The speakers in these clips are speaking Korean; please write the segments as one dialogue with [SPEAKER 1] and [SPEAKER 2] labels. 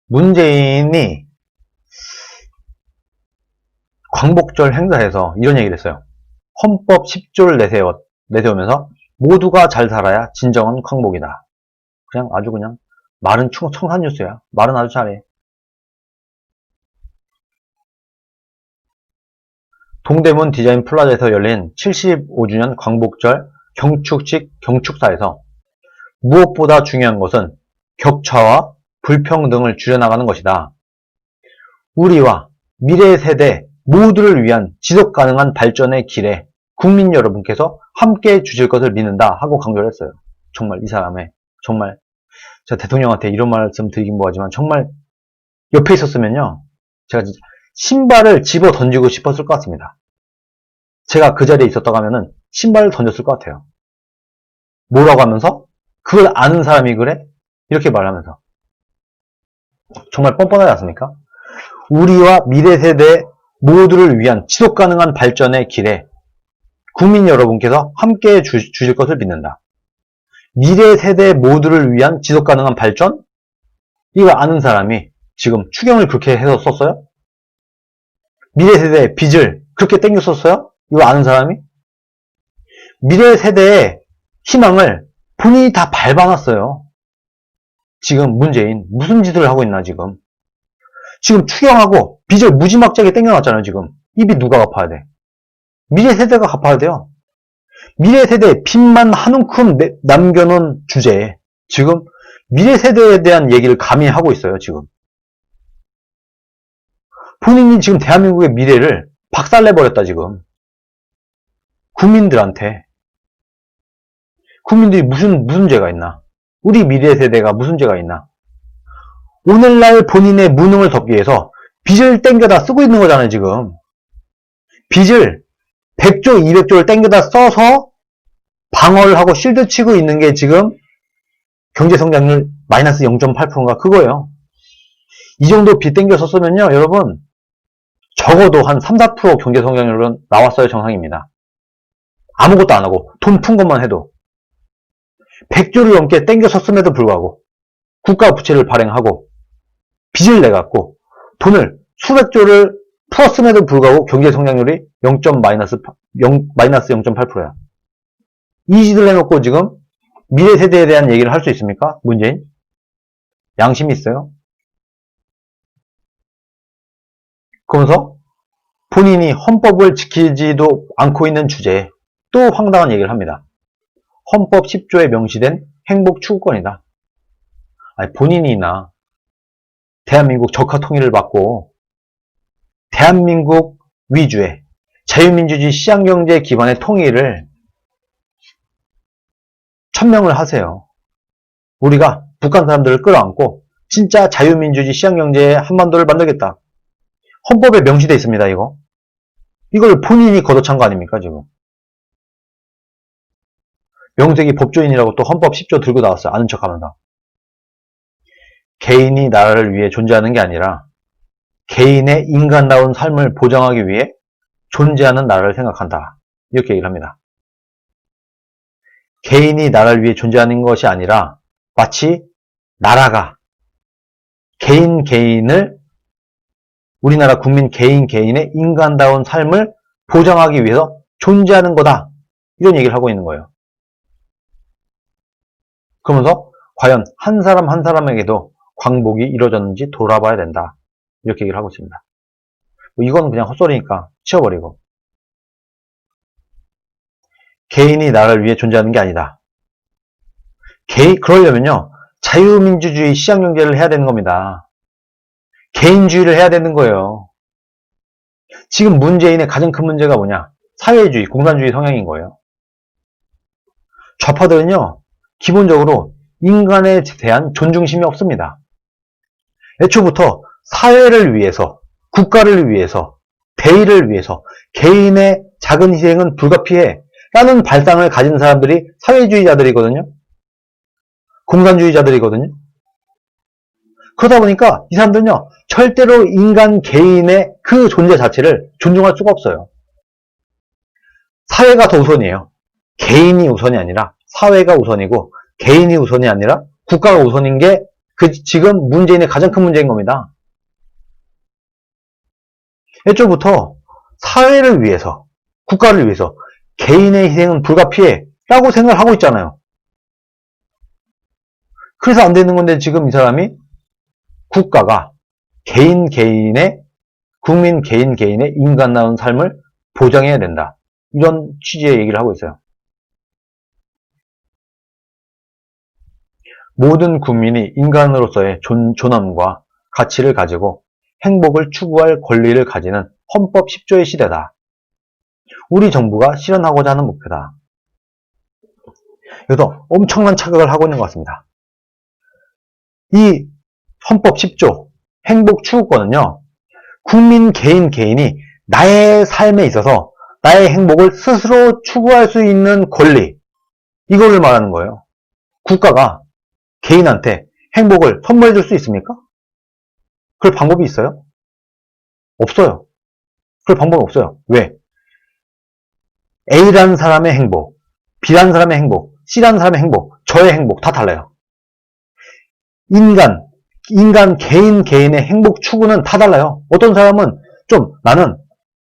[SPEAKER 1] 문재인이 광복절 행사에서 이런 얘기를 했어요. 헌법 10조를 내세우면서 모두가 잘 살아야 진정한 광복이다. 그냥 아주 그냥 말은 청산 뉴스야. 말은 아주 잘해. 동대문 디자인 플라자에서 열린 75주년 광복절 경축식 경축사에서 무엇보다 중요한 것은 격차와 불평등을 줄여나가는 것이다. 우리와 미래 세대 모두를 위한 지속가능한 발전의 길에 국민 여러분께서 함께해 주실 것을 믿는다 하고 강조를 했어요. 정말 이 사람의 정말 제가 대통령한테 이런 말씀 드리긴 뭐하지만 정말 옆에 있었으면요 제가 진짜 신발을 집어 던지고 싶었을 것 같습니다. 제가 그 자리에 있었다고 하면은 신발을 던졌을 것 같아요. 뭐라고 하면서 그걸 아는 사람이 그래? 이렇게 말하면서 정말 뻔뻔하지 않습니까? 우리와 미래 세대 모두를 위한 지속 가능한 발전의 길에 국민 여러분께서 함께해 주실 것을 믿는다. 미래 세대 모두를 위한 지속 가능한 발전? 이거 아는 사람이 지금 추경을 그렇게 해서 썼어요? 미래 세대의 빚을 그렇게 땡겨 썼어요? 이거 아는 사람이? 미래 세대의 희망을 본인이 다 밟아놨어요. 지금 문재인 무슨 짓을 하고 있나 지금. 지금 추경하고 빚을 무지막지하게 땡겨놨잖아요 지금. 이 빚 누가 갚아야 돼? 미래 세대가 갚아야 돼요. 미래 세대의 빚만 한 움큼 남겨놓은 주제에 지금 미래 세대에 대한 얘기를 감히 하고 있어요 지금. 본인이 지금 대한민국의 미래를 박살내버렸다 지금. 국민들한테. 국민들이 무슨 죄가 있나? 우리 미래 세대가 무슨 죄가 있나? 오늘날 본인의 무능을 덮기 위해서 빚을 땡겨다 쓰고 있는 거잖아요 지금. 빚을 100조 200조를 땡겨다 써서 방어를 하고 실드 치고 있는 게 지금 경제성장률 마이너스 0.8%인가 그거예요. 이 정도 빚 땡겨 썼으면요 여러분 적어도 한 3, 4% 경제성장률은 나왔어야 정상입니다. 아무것도 안 하고 돈 푼 것만 해도 100조를 넘게 땡겨 썼음에도 불구하고 국가 부채를 발행하고 빚을 내갖고 돈을 수백조를 풀었음에도 불구하고 경제성장률이 마이너스 0.8%야. 이 짓을 해놓고 지금 미래 세대에 대한 얘기를 할 수 있습니까? 문재인? 양심이 있어요? 그러면서 본인이 헌법을 지키지도 않고 있는 주제에 또 황당한 얘기를 합니다. 헌법 10조에 명시된 행복 추구권이다. 아니, 본인이나 대한민국 적화 통일을 받고 대한민국 위주의 자유민주주의 시장경제 기반의 통일을 천명을 하세요. 우리가 북한 사람들을 끌어안고 진짜 자유민주주의 시장경제의 한반도를 만들겠다. 헌법에 명시되어 있습니다. 이걸 본인이 걷어찬 거 아닙니까 지금. 명색이 법조인이라고 또 헌법 10조 들고 나왔어요. 아는 척하면서. 개인이 나라를 위해 존재하는 게 아니라 개인의 인간다운 삶을 보장하기 위해 존재하는 나라를 생각한다. 이렇게 얘기를 합니다. 개인이 나라를 위해 존재하는 것이 아니라 마치 나라가 개인을 우리나라 국민 개인의 인간다운 삶을 보장하기 위해서 존재하는 거다. 이런 얘기를 하고 있는 거예요. 그러면서 과연 한 사람 한 사람에게도 광복이 이루어졌는지 돌아봐야 된다. 이렇게 얘기를 하고 있습니다. 이건 그냥 헛소리니까 치워버리고. 개인이 나라를 위해 존재하는 게 아니다. 그러려면요. 자유민주주의 시장경제를 해야 되는 겁니다. 개인주의를 해야 되는 거예요. 지금 문재인의 가장 큰 문제가 뭐냐? 사회주의, 공산주의 성향인 거예요. 좌파들은요. 기본적으로 인간에 대한 존중심이 없습니다. 애초부터 사회를 위해서, 국가를 위해서, 대의를 위해서 개인의 작은 희생은 불가피해 라는 발상을 가진 사람들이 사회주의자들이거든요. 공산주의자들이거든요. 그러다 보니까 이 사람들은요. 절대로 인간 개인의 그 존재 자체를 존중할 수가 없어요. 사회가 더 우선이에요. 개인이 우선이 아니라 사회가 우선이고 개인이 우선이 아니라 국가가 우선인 게 지금 문재인의 가장 큰 문제인 겁니다. 애초부터 사회를 위해서, 국가를 위해서 개인의 희생은 불가피해 라고 생각을 하고 있잖아요. 그래서 안 되는 건데 지금 이 사람이 국가가 국민 개인의 인간다운 삶을 보장해야 된다. 이런 취지의 얘기를 하고 있어요. 모든 국민이 인간으로서의 존엄과 가치를 가지고 행복을 추구할 권리를 가지는 헌법 10조의 시대다. 우리 정부가 실현하고자 하는 목표다. 그래서 엄청난 착각을 하고 있는 것 같습니다. 이 헌법 10조 행복 추구권은요, 국민 개인이 나의 삶에 있어서 나의 행복을 스스로 추구할 수 있는 권리, 이거를 말하는 거예요. 국가가 개인한테 행복을 선물해 줄 수 있습니까? 그럴 방법이 있어요? 없어요. 그럴 방법은 없어요. 왜? A라는 사람의 행복, B라는 사람의 행복, C라는 사람의 행복, 저의 행복 다 달라요. 인간 개인의 행복 추구는 다 달라요. 어떤 사람은 나는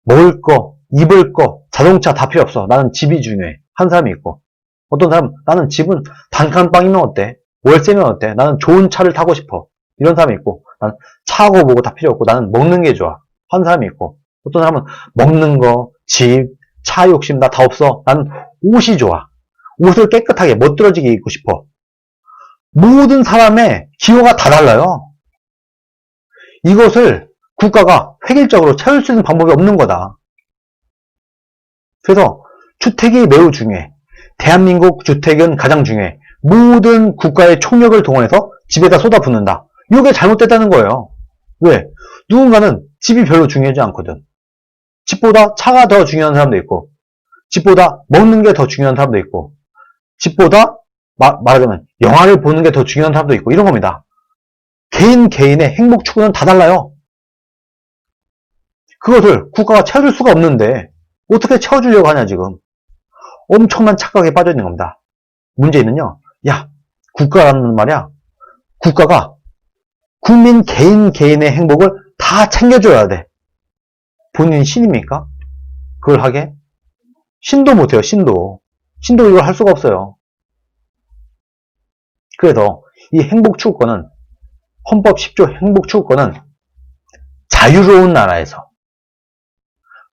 [SPEAKER 1] 먹을 거, 입을 거, 자동차 다 필요 없어. 나는 집이 중요해. 한 사람이 있고, 어떤 사람은 나는 집은 단칸방이면 어때? 월세면 어때? 나는 좋은 차를 타고 싶어. 이런 사람이 있고, 나는 차고 뭐고 다 필요 없고 나는 먹는 게 좋아. 한 사람이 있고, 어떤 사람은 먹는 거, 집, 차 욕심 나 다 없어. 나는 옷이 좋아. 옷을 깨끗하게 멋들어지게 입고 싶어. 모든 사람의 기호가 다 달라요. 이것을 국가가 획일적으로 채울 수 있는 방법이 없는 거다. 그래서 주택이 매우 중요해. 대한민국 주택은 가장 중요해. 모든 국가의 총력을 동원해서 집에다 쏟아붓는다. 이게 잘못됐다는 거예요. 왜? 누군가는 집이 별로 중요하지 않거든. 집보다 차가 더 중요한 사람도 있고, 집보다 먹는 게 더 중요한 사람도 있고, 집보다 말하자면 영화를 보는 게 더 중요한 사람도 있고, 이런 겁니다. 개인의 행복 추구는 다 달라요. 그것을 국가가 채워줄 수가 없는데 어떻게 채워주려고 하냐 지금. 엄청난 착각에 빠져 있는 겁니다. 문제는요, 야, 국가라는 말이야. 국가가 국민 개인의 행복을 다 챙겨줘야 돼. 본인이 신입니까? 그걸 하게? 신도 못해요, 신도. 신도 이걸 할 수가 없어요. 그래서 이 행복추구권은, 헌법 10조 행복추구권은 자유로운 나라에서,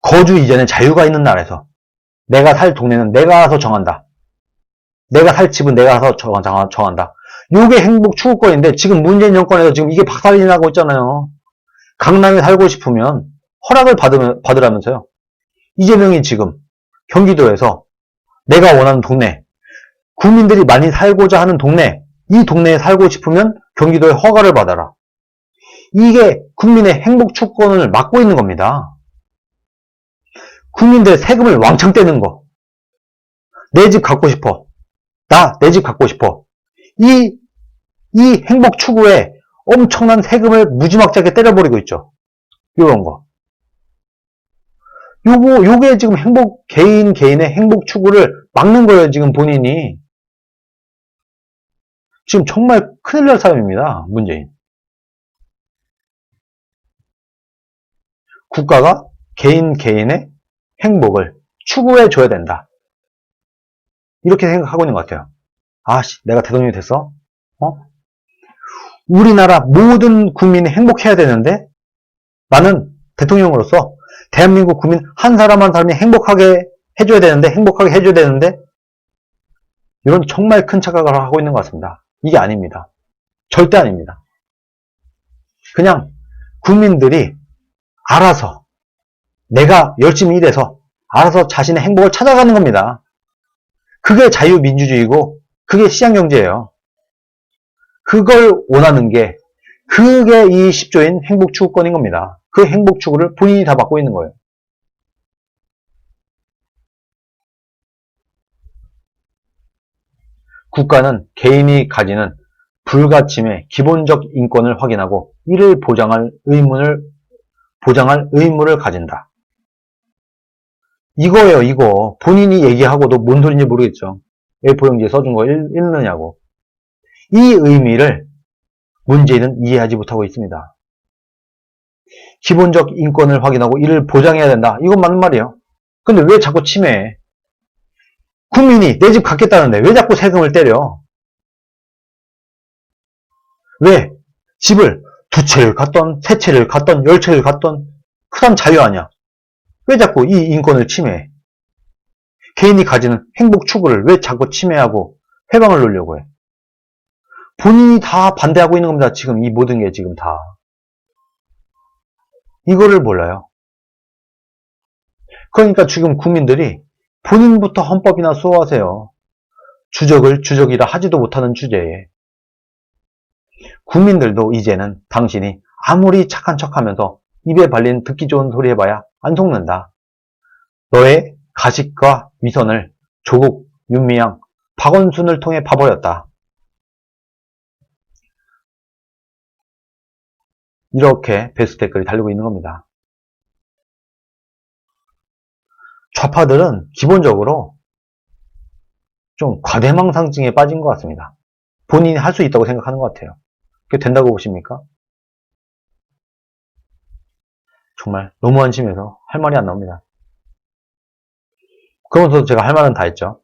[SPEAKER 1] 거주 이전에 자유가 있는 나라에서, 내가 살 동네는 내가 알아서 정한다. 내가 살 집은 내가 알아서 정한다. 요게 행복추구권인데 지금 문재인 정권에서 지금 이게 박살이 나고 있잖아요. 강남에 살고 싶으면 허락을 받으라면서요. 이재명이 지금 경기도에서 내가 원하는 동네, 국민들이 많이 살고자 하는 동네, 이 동네에 살고 싶으면 경기도에 허가를 받아라. 이게 국민의 행복추구권을 막고 있는 겁니다. 국민들의 세금을 왕창 떼는 거. 내 집 갖고 싶어. 내 집 갖고 싶어. 이 행복추구에 엄청난 세금을 무지막지하게 때려버리고 있죠. 요런 거. 요게 지금 개인의 행복추구를 막는 거예요, 지금 본인이. 지금 정말 큰일 날 사람입니다, 문재인. 국가가 개인의 행복을 추구해줘야 된다. 이렇게 생각하고 있는 것 같아요. 내가 대통령이 됐어? 우리나라 모든 국민이 행복해야 되는데, 나는 대통령으로서 대한민국 국민 한 사람 한 사람이 행복하게 해줘야 되는데, 이런 정말 큰 착각을 하고 있는 것 같습니다. 이게 아닙니다. 절대 아닙니다. 그냥 국민들이 알아서, 내가 열심히 일해서 알아서 자신의 행복을 찾아가는 겁니다. 그게 자유민주주의고 그게 시장경제예요. 그걸 원하는 게, 그게 이 10조인 행복추구권인 겁니다. 그 행복추구를 본인이 다 받고 있는 거예요. 국가는 개인이 가지는 불가침의 기본적 인권을 확인하고 이를 보장할 의무를 가진다. 이거예요, 이거. 본인이 얘기하고도 뭔 소리인지 모르겠죠. A4용지에 써준 거 읽느냐고. 이 의미를 문재인은 이해하지 못하고 있습니다. 기본적 인권을 확인하고 이를 보장해야 된다. 이건 맞는 말이에요. 근데 왜 자꾸 침해해? 국민이 내 집 갖겠다는데 왜 자꾸 세금을 때려? 왜? 집을 두 채를 갖던, 세 채를 갖던, 열 채를 갖던 그 사람 자유 아니야? 왜 자꾸 이 인권을 침해해? 개인이 가지는 행복 추구를 왜 자꾸 침해하고 해방을 놓으려고 해? 본인이 다 반대하고 있는 겁니다. 지금 이 모든 게 지금 다. 이거를 몰라요. 그러니까 지금 국민들이 본인부터 헌법이나 수호하세요. 주적을 주적이라 하지도 못하는 주제에. 국민들도 이제는 당신이 아무리 착한 척하면서 입에 발린 듣기 좋은 소리 해봐야 안 속는다. 너의 가식과 위선을 조국, 윤미향, 박원순을 통해 봐버렸다. 이렇게 베스트 댓글이 달리고 있는 겁니다. 좌파들은 기본적으로 좀 과대망상증에 빠진 것 같습니다. 본인이 할 수 있다고 생각하는 것 같아요. 그게 된다고 보십니까? 정말 너무 안심해서 할 말이 안 나옵니다. 그러면서 제가 할 말은 다 했죠.